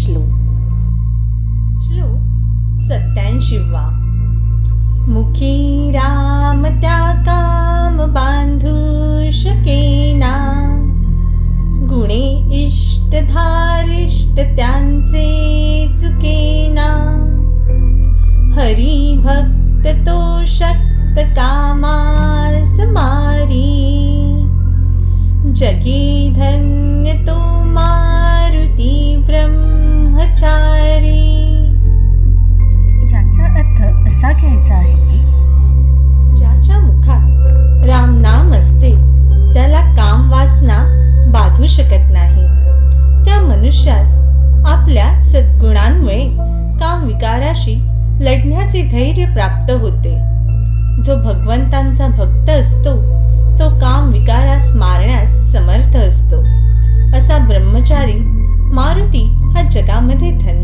श्लोक 87. मुखी राम त्या काम बांधू शकेना, गुणे इष्ट धारिष्ट त्यांचे चुकेना. हरी भक्त तो शक्त कामास मारी, जगी धन्य तो मारुती ब्रह्मचारी. याचा अर्थ असा घ्यायचा आहे की ज्याच्या मुखात राम नाम असते त्याला काम वासना बाधू शकत नाही. त्या मनुष्यास आपल्या सद्गुणांमुळे काम विकाराशी लढण्याचे धैर्य प्राप्त होते. जो भगवंतांचा भक्त असतो तो काम विकारास मारण्यास समर्थ असतो. असा ब्रह्मचारी मारुती हा जगामध्ये धन्य